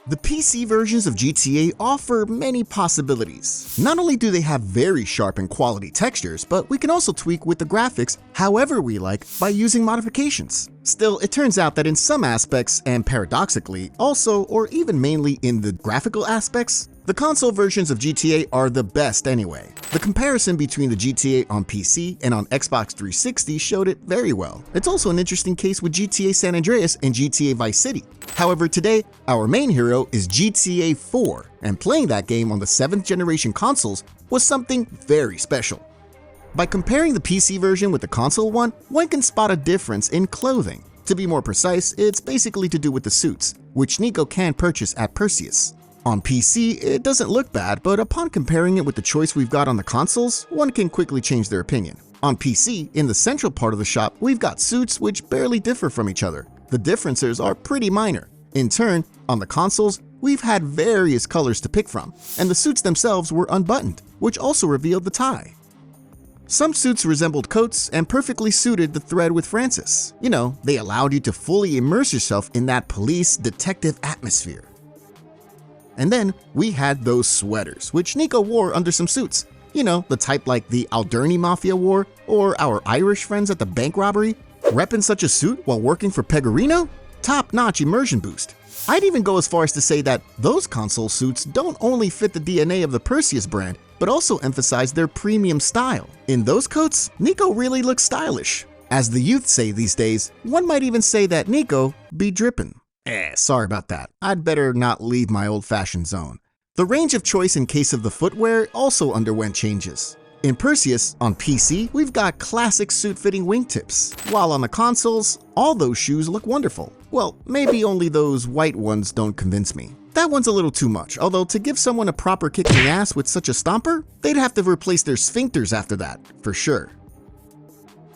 The PC versions of GTA offer many possibilities. Not only do they have very sharp and quality textures, but we can also tweak with the graphics however we like by using modifications. Still, it turns out that in some aspects, and paradoxically, also or even mainly in the graphical aspects, the console versions of GTA are the best anyway. The comparison between the GTA on PC and on Xbox 360 showed it very well. It's also an interesting case with GTA San Andreas and GTA Vice City. However, today, our main hero is GTA 4, and playing that game on the 7th generation consoles was something very special. By comparing the PC version with the console one can spot a difference in clothing. To be more precise, it's basically to do with the suits, which Nico can purchase at Perseus. On PC, it doesn't look bad, but upon comparing it with the choice we've got on the consoles, one can quickly change their opinion. On PC, in the central part of the shop, we've got suits which barely differ from each other. The differences are pretty minor. In turn, on the consoles, we've had various colors to pick from, and the suits themselves were unbuttoned, which also revealed the tie. Some suits resembled coats and perfectly suited the thread with Francis. You know, they allowed you to fully immerse yourself in that police detective atmosphere. And then we had those sweaters, which Nico wore under some suits. You know, the type like the Alderney Mafia wore, or our Irish friends at the bank robbery. Repping such a suit while working for Pegorino? Top-notch immersion boost. I'd even go as far as to say that those console suits don't only fit the DNA of the Perseus brand, but also emphasize their premium style. In those coats, Nico really looks stylish. As the youth say these days, one might even say that Nico be drippin'. Sorry about that. I'd better not leave my old-fashioned zone. The range of choice in case of the footwear also underwent changes. In Perseus, on PC, we've got classic suit-fitting wingtips, while on the consoles, all those shoes look wonderful. Well, maybe only those white ones don't convince me. That one's a little too much, although to give someone a proper kick in the ass with such a stomper, they'd have to replace their sphincters after that, for sure.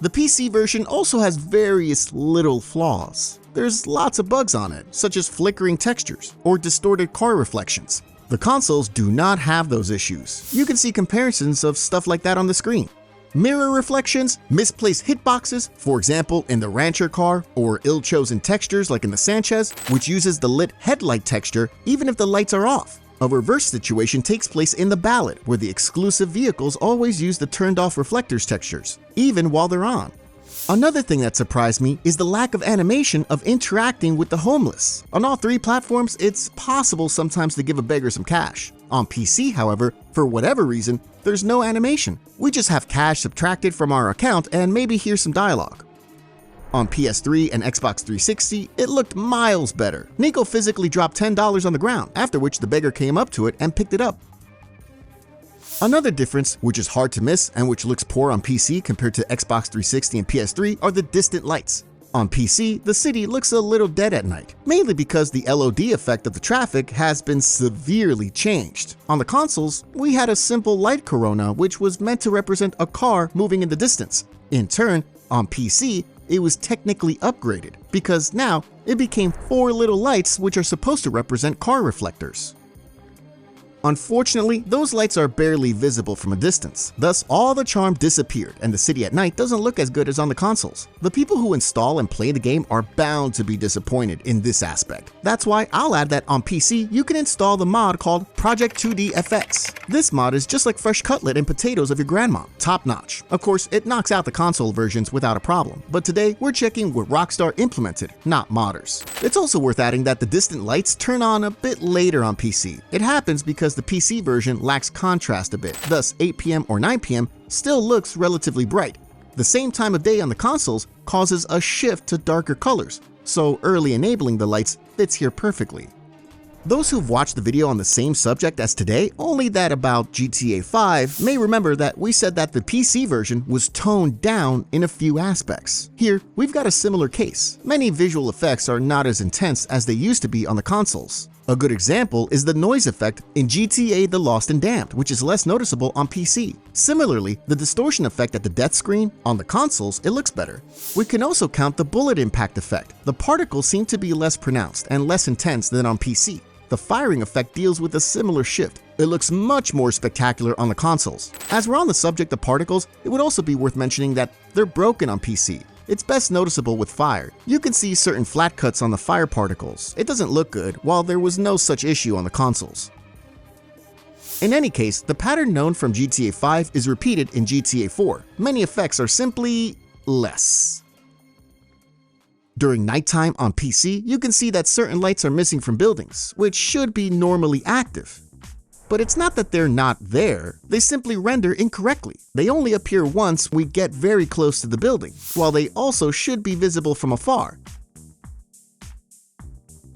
The PC version also has various little flaws. There's lots of bugs on it, such as flickering textures or distorted car reflections. The consoles do not have those issues. You can see comparisons of stuff like that on the screen. Mirror reflections, misplaced hitboxes, for example in the Rancher car, or ill-chosen textures like in the Sanchez, which uses the lit headlight texture even if the lights are off. A reverse situation takes place in the Ballad, where the exclusive vehicles always use the turned-off reflectors textures, even while they're on. Another thing that surprised me is the lack of animation of interacting with the homeless. On all three platforms, it's possible sometimes to give a beggar some cash. On PC, however, for whatever reason, there's no animation. We just have cash subtracted from our account and maybe hear some dialogue. On PS3 and Xbox 360, it looked miles better. Nico physically dropped $10 on the ground, after which the beggar came up to it and picked it up. Another difference, which is hard to miss and which looks poor on PC compared to Xbox 360 and PS3, are the distant lights. On PC, the city looks a little dead at night, mainly because the LOD effect of the traffic has been severely changed. On the consoles, we had a simple light corona which was meant to represent a car moving in the distance. In turn, on PC, it was technically upgraded, because now it became 4 little lights which are supposed to represent car reflectors. Unfortunately, those lights are barely visible from a distance, thus all the charm disappeared and the city at night doesn't look as good as on the consoles. The people who install and play the game are bound to be disappointed in this aspect. That's why I'll add that on PC you can install the mod called Project 2D FX. This mod is just like fresh cutlet and potatoes of your grandma, top notch. Of course, it knocks out the console versions without a problem, but today we're checking what Rockstar implemented, not modders. It's also worth adding that the distant lights turn on a bit later on PC. It happens because the PC version lacks contrast a bit, thus 8 PM or 9 PM still looks relatively bright. The same time of day on the consoles causes a shift to darker colors, so early enabling the lights fits here perfectly. Those who've watched the video on the same subject as today, only that about GTA 5, may remember that we said that the PC version was toned down in a few aspects. Here, we've got a similar case. Many visual effects are not as intense as they used to be on the consoles. A good example is the noise effect in GTA The Lost and Damned, which is less noticeable on PC. Similarly, the distortion effect at the death screen, on the consoles, it looks better. We can also count the bullet impact effect. The particles seem to be less pronounced and less intense than on PC. The firing effect deals with a similar shift. It looks much more spectacular on the consoles. As we're on the subject of particles, it would also be worth mentioning that they're broken on PC. It's best noticeable with fire. You can see certain flat cuts on the fire particles. It doesn't look good, while there was no such issue on the consoles. In any case, the pattern known from GTA 5 is repeated in GTA 4. Many effects are simply less. During nighttime on PC, you can see that certain lights are missing from buildings, which should be normally active. But it's not that they're not there, they simply render incorrectly. They only appear once we get very close to the building, while they also should be visible from afar.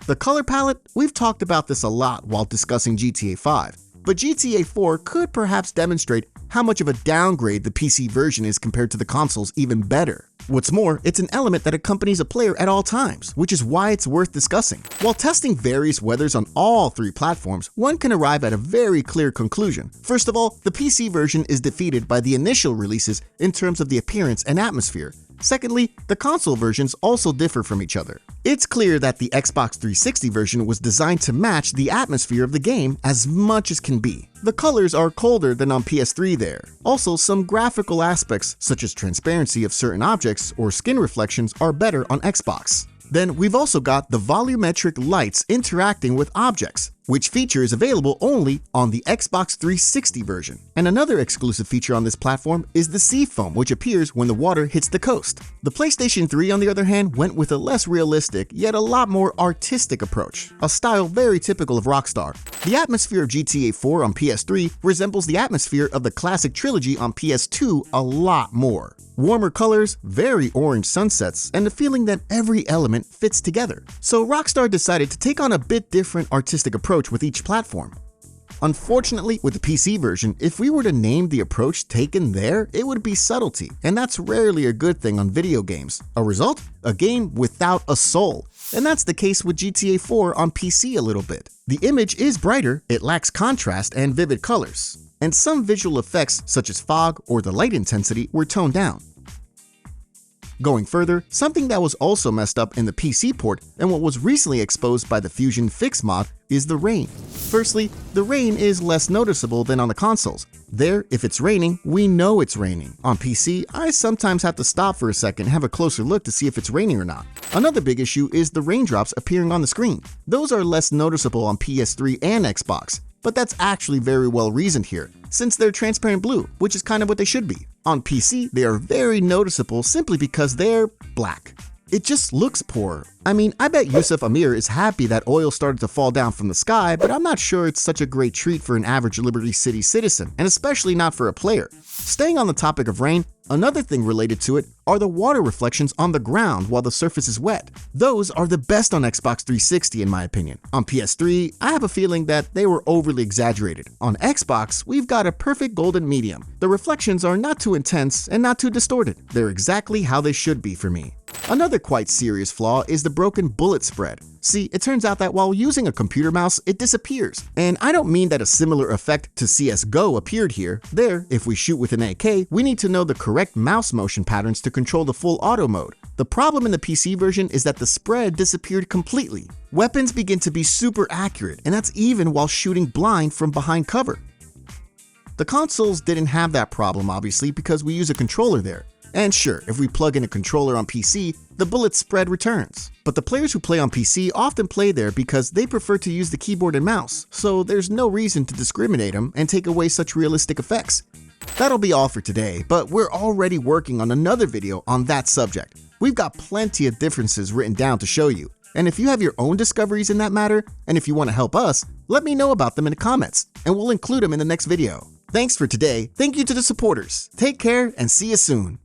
The color palette, we've talked about this a lot while discussing GTA 5, but GTA 4 could perhaps demonstrate how much of a downgrade the PC version is compared to the consoles even better. What's more, it's an element that accompanies a player at all times, which is why it's worth discussing. While testing various weathers on all three platforms, one can arrive at a very clear conclusion. First of all, the PC version is defeated by the initial releases in terms of the appearance and atmosphere. Secondly, the console versions also differ from each other. It's clear that the Xbox 360 version was designed to match the atmosphere of the game as much as can be. The colors are colder than on PS3 there. Also, some graphical aspects, such as transparency of certain objects or skin reflections, are better on Xbox. Then we've also got the volumetric lights interacting with objects, which feature is available only on the Xbox 360 version. And another exclusive feature on this platform is the sea foam, which appears when the water hits the coast. The PlayStation 3, on the other hand, went with a less realistic, yet a lot more artistic approach, a style very typical of Rockstar. The atmosphere of GTA 4 on PS3 resembles the atmosphere of the classic trilogy on PS2 a lot more. Warmer colors, very orange sunsets, and the feeling that every element fits together. So Rockstar decided to take on a bit different artistic approach with each platform. Unfortunately, with the PC version, if we were to name the approach taken there, it would be subtlety, and that's rarely a good thing on video games. A result? A game without a soul. And that's the case with GTA 4 on PC a little bit. The image is brighter, it lacks contrast and vivid colors, and some visual effects such as fog or the light intensity were toned down. Going further, something that was also messed up in the PC port and what was recently exposed by the Fusion Fix mod is the rain. Firstly, the rain is less noticeable than on the consoles. There, if it's raining, we know it's raining. On PC, I sometimes have to stop for a second and have a closer look to see if it's raining or not. Another big issue is the raindrops appearing on the screen. Those are less noticeable on PS3 and Xbox, but that's actually very well reasoned here, since they're transparent blue, which is kind of what they should be. On PC, they are very noticeable simply because they're black. It just looks poor. I mean, I bet Yusuf Amir is happy that oil started to fall down from the sky, but I'm not sure it's such a great treat for an average Liberty City citizen, and especially not for a player. Staying on the topic of rain, another thing related to it are the water reflections on the ground while the surface is wet. Those are the best on Xbox 360 in my opinion. On PS3, I have a feeling that they were overly exaggerated. On Xbox, we've got a perfect golden medium. The reflections are not too intense and not too distorted. They're exactly how they should be for me. Another quite serious flaw is the broken bullet spread. See, it turns out that while using a computer mouse, it disappears. And I don't mean that a similar effect to CSGO appeared here. There, if we shoot with an AK, we need to know the correct mouse motion patterns to control the full auto mode. The problem in the PC version is that the spread disappeared completely. Weapons begin to be super accurate, and that's even while shooting blind from behind cover. The consoles didn't have that problem obviously because we use a controller there. And sure, if we plug in a controller on PC, the bullet spread returns. But the players who play on PC often play there because they prefer to use the keyboard and mouse, so there's no reason to discriminate them and take away such realistic effects. That'll be all for today, but we're already working on another video on that subject. We've got plenty of differences written down to show you, and if you have your own discoveries in that matter, and if you want to help us, let me know about them in the comments, and we'll include them in the next video. Thanks for today, thank you to the supporters, take care and see you soon.